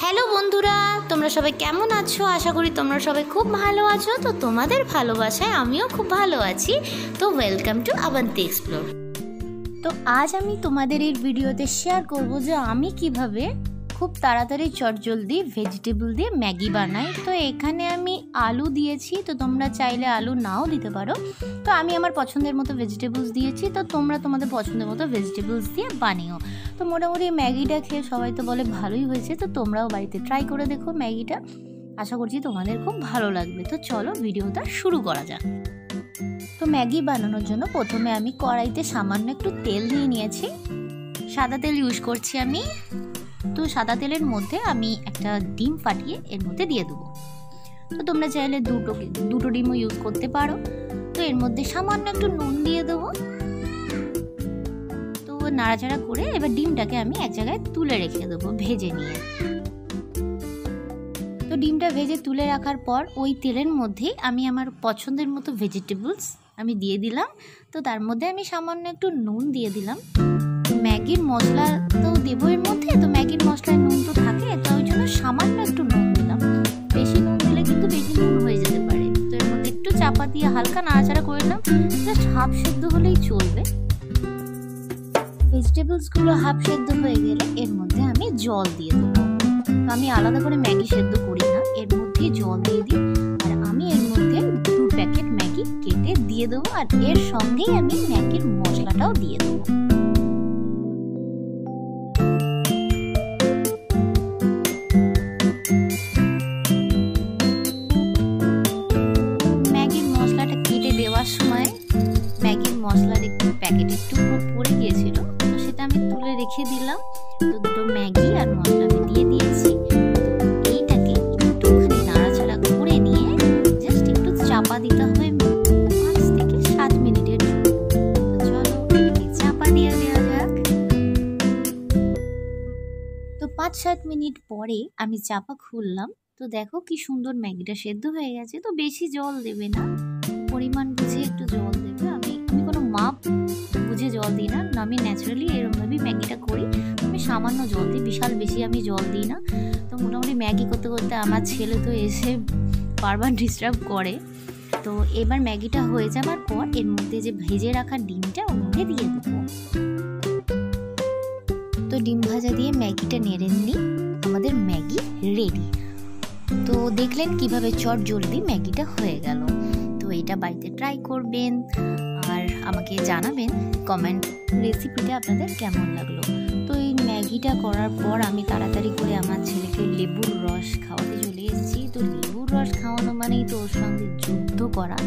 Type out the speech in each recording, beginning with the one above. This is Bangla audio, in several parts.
হ্যালো বন্ধুরা, তোমরা সবাই কেমন আছো? আশা করি তোমরা সবাই খুব ভালো আছো। তো তোমাদের ভালোবাসায় আমিও খুব ভালো আছি। তো ওয়েলকাম টু আবান্তি এক্সপ্লোর। তো আজ আমি তোমাদের এই ভিডিওতে শেয়ার করব যে আমি কিভাবে খুব তাড়াতাড়ি চটজলদি ভেজিটেবল দিয়ে ম্যাগি বানাই। তো এখানে আমি আলু দিয়েছি, তো তোমরা চাইলে আলু নাও দিতে পারো। তো আমি আমার পছন্দের মতো ভেজিটেবলস দিয়েছি, তো তোমরা তোমাদের পছন্দের মতো ভেজিটেবলস দিয়ে বানিও। তো মোটামুটি ম্যাগিটা খেয়ে সবাই তো বলে ভালোই হয়েছে, তো তোমরাও বাড়িতে ট্রাই করে দেখো ম্যাগিটা। আশা করছি তোমাদের খুব ভালো লাগবে। তো চলো ভিডিওটা শুরু করা যাক। তো ম্যাগি বানানোর জন্য প্রথমে আমি কড়াইতে সামান্য একটু তেল নিয়ে নিয়েছি। সাদা তেল ইউজ করছি আমি। তো সাদা তেলের মধ্যে আমি একটা ডিম ফাটিয়ে এর মধ্যে দিয়ে দেবো। তো তোমরা চাইলে দুটো ডিমও ইউজ করতে পারো। তো এর মধ্যে সামান্য একটু নুন দিয়ে দেবো। তো নাড়াচাড়া করে এবার ডিমটাকে আমি এক জায়গায় তুলে রেখে দেবো ভেজে নিয়ে। তো ডিমটা ভেজে তুলে রাখার পর ওই তেলের মধ্যেই আমি আমার পছন্দের মতো ভেজিটেবলস আমি দিয়ে দিলাম। তো তার মধ্যে আমি সামান্য একটু নুন দিয়ে দিলাম। ম্যাগির মশলা তো দেবো এর মধ্যে, তো ম্যাগির মশলায় নুন তো থাকে, তো ওই জন্য সামান্য একটু নুন দিলাম। বেশি নুন দিলে কিন্তু বেশি নুন হয়ে যেতে পারে। তো এর মধ্যে একটু চাপা দিয়ে হালকা নাড়াচাড়া করে দিলাম। জাস্ট হাফ সেদ্ধ হলেই চলবে। ভেজিটেবলসগুলো হাফ সেদ্ধ হয়ে গেলে এর মধ্যে আমি জল দিয়ে দেবো। তো আমি আলাদা করে ম্যাগি সেদ্ধ করি না, এর মধ্যে জল দিয়ে দিই। আর আমি এর মধ্যে 2 প্যাকেট ম্যাগি কেটে দিয়ে দেবো, আর এর সঙ্গেই আমি ম্যাগির মশলাটাও দিয়ে দেবো। সময় ম্যাগির মশলার একটু প্যাকেটের টুকরো পড়ে গিয়েছিল, তো সেটা আমি তুলে রেখে দিলাম। তো দুটো ম্যাগি আর মশলা আমি দিয়ে দিয়েছি। তো এইটাকে একটুখানি নাড়াচাড়া করে নিয়ে জাস্ট একটু চাপা দিতে হবে 5 থেকে 7 মিনিটের জন্য। তো চলো এটাকে চাপা দিয়ে দেওয়া যাক। তো 5-7 মিনিট পরে আমি চাপা খুললাম। তো দেখো কি সুন্দর ম্যাগিটা সেদ্ধ হয়ে গেছে। তো বেশি জল দেবে না, পরিমাণ বুঝে একটু জল দেবে। আমি কোনো মাপ বুঝে জল দিই না, আমি ন্যাচারালি এরকমভাবেই ম্যাগিটা করি। আমি সামান্য জল দিই, বিশাল বেশি আমি জল দিই না। তো মোটামুটি ম্যাগি করতে করতে আমার ছেলে তো এসে বারবার ডিস্টার্ব করে। তো এবার ম্যাগিটা হয়ে যাবার পর এর মধ্যে যে ভেজে রাখা ডিমটা ওর মধ্যে দিয়ে দেবো। তো ডিম ভাজা দিয়ে ম্যাগিটা নেড়ে নিই, আমাদের ম্যাগি রেডি। তো দেখলেন কিভাবে চটজলদি ম্যাগিটা হয়ে গেল। তো এটা বাড়িতে ট্রাই করবেন আর আমাকে জানাবেন কমেন্ট রেসিপিটা আপনাদের কেমন লাগলো। তো এই ম্যাগিটা করার পর আমি তাড়াতাড়ি করে আমার ছেলেকে লেবুর রস খাওয়াতে চলে এসেছি। তো লেবুর রস খাওয়ানো মানেই তো ওর সঙ্গে যুদ্ধ করা।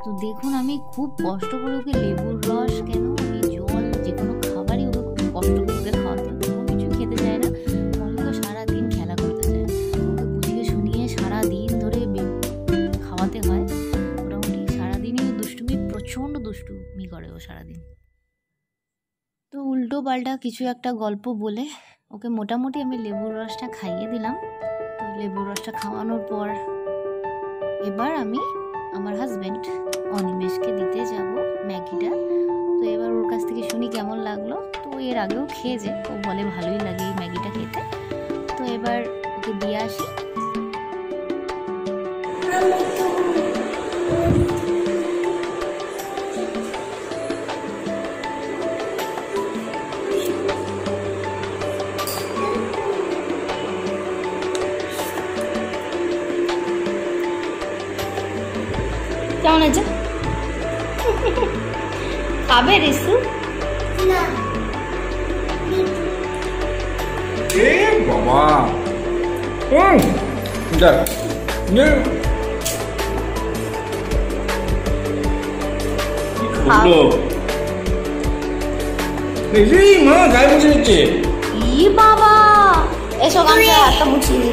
তো দেখুন আমি খুব কষ্ট করে ওকে লেবুর রস কেন আমি জল যে কোনো খাবারই ওকে খুব কষ্ট করে খাওয়াতে, কোনো কিছু খেতে চায় না। অনেক সারাদিন খেলা করতে চায়, ওকে বুঝিয়ে শুনিয়ে সারাদিন ধরে খাওয়াতে হয়। প্রচণ্ড দুষ্টুমি করে ও সারাদিন। তো উল্টো পাল্টা কিছু একটা গল্প বলে ওকে মোটামুটি আমি লেবুর রসটা খাইয়ে দিলাম। তো লেবুর রসটা খাওয়ানোর পর এবার আমি আমার হাজব্যান্ড অনিমেষকে দিতে যাব ম্যাগিটা। তো এবার ওর কাছ থেকে শুনি কেমন লাগলো। তো এর আগেও খেয়েছে, ও বলে ভালোই লাগে এই ম্যাগিটা খেতে। তো এবার ওকে দিয়ে আসি। কেমন আছে? খাবে রিসু? না। এ বাবা, যা নে খাবো। এই মা গায়ে বসে যাচ্ছে। ই বাবা, এসো গামছা হাতটা মুছিয়ে।